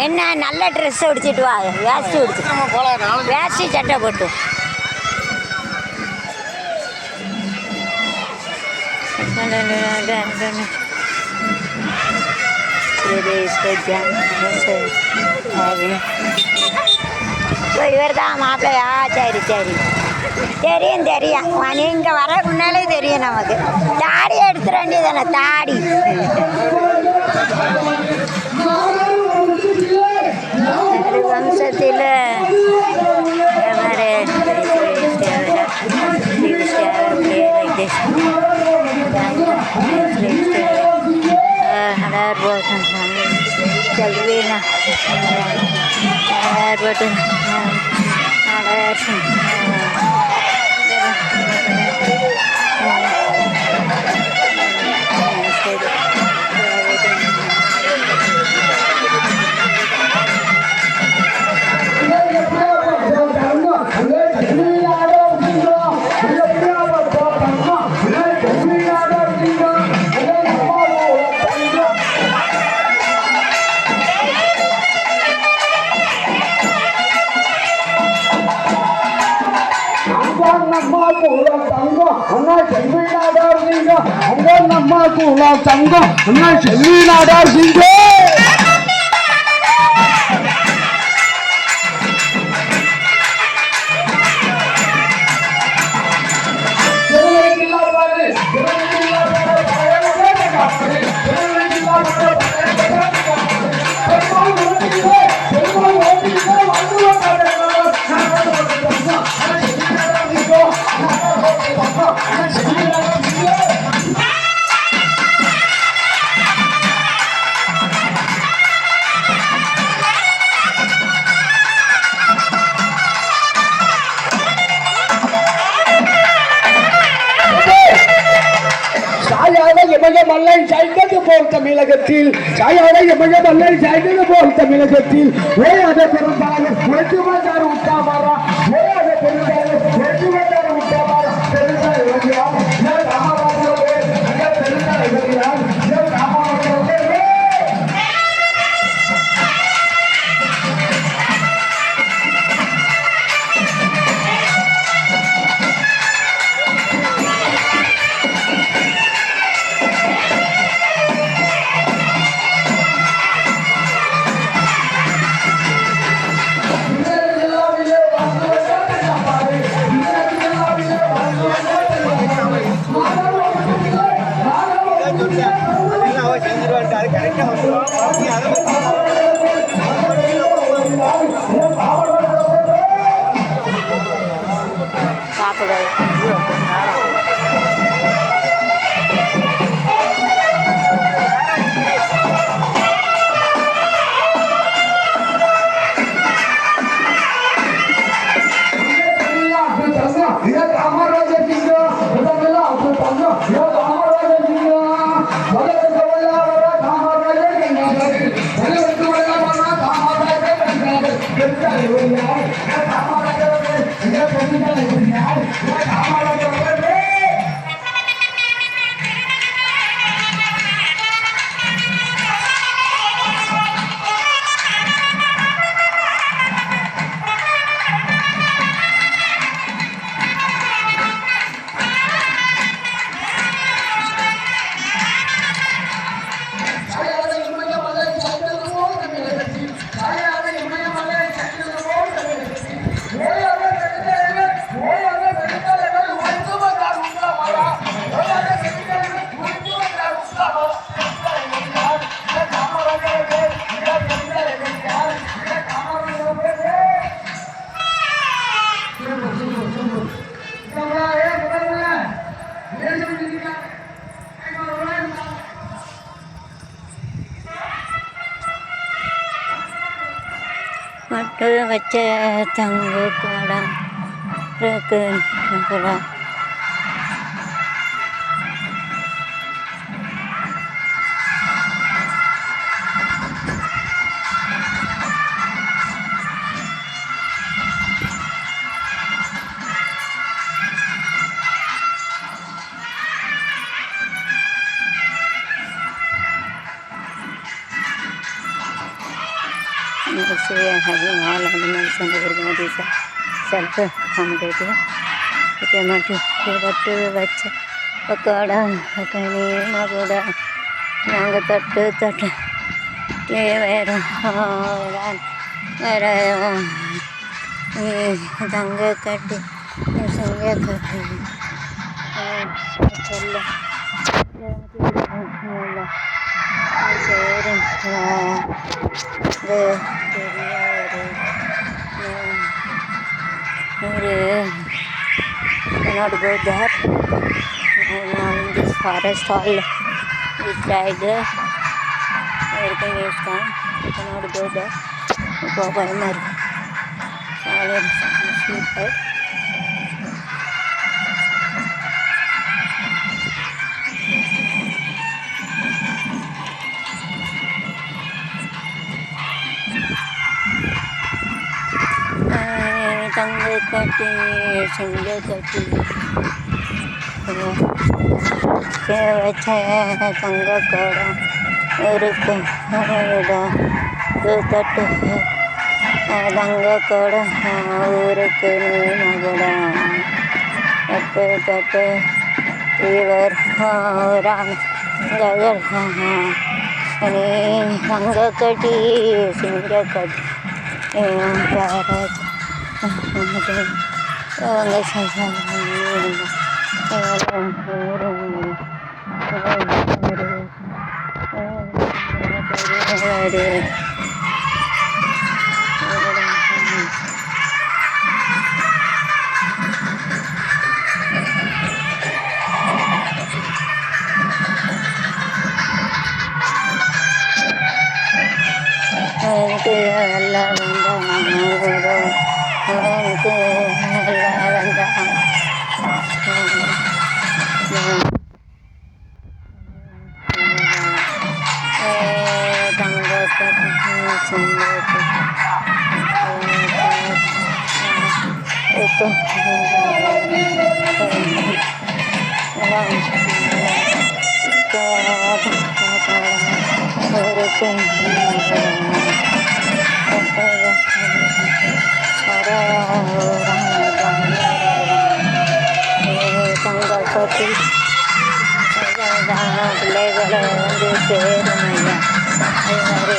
என்ன நல்ல ட்ரெஸ் உடிச்சிட்டு வா, வேஷ்டி உடிச்சு, வேஷ்டி சட்டை போட்டு இவர் தான் மாப்பிள்ளையா? சரி சரி தெரியும் தெரியும், இங்கே வர முன்னாலே தெரியும் நமக்கு. தாடி எடுத்துட வேண்டியதானே, தாடி வம்சத்தில் தங்கம் செல்வி நாடார் சிங்க மல்லை சாய்ந்தது போல் தமிழகத்தில் சாயாத எமக மல்லை சாய்ந்தது போல் தமிழகத்தில் ஓயாத பெரும்பாக குறைத்து வந்தார் உத்தாமாரா ஓயாத பெரும்பாக குறைத்து வந்தார் உத்தாமாரா பெருந்தாய் வச்ச தங்க குடம் இருக்கு குடம். సెల్ఫ్ అమ్మకైతే మట్టి పట్టు వచ్చ పకోడ కానీ మా కూడా నాంగ తట్టు తట్టు వేరు దంగ కట్టి సంగ కట్టి చెల్ల சேரும் cannot go there. Now in this forest all we tried everything is gone. We cannot go there. Go by Mary. Sleep out. தங்க கட்டி செங்க கட்டி வச்ச தங்க குடம் இருக்கு தட்டு தங்க குடம் ஊருக்கு மகுடம் தட்டு தட்டு இவர் ராம் கதர் நீ தங்க கட்டி செங்க கட்டி எல்லாம் வேண்டாம் எனக்கு எல்லாம் வேண்டாம் தங்க கட்டி சின்ன தங்க கட்டி பிள்ளைகளை வந்து சேரும் ஐயா. அது மாதிரி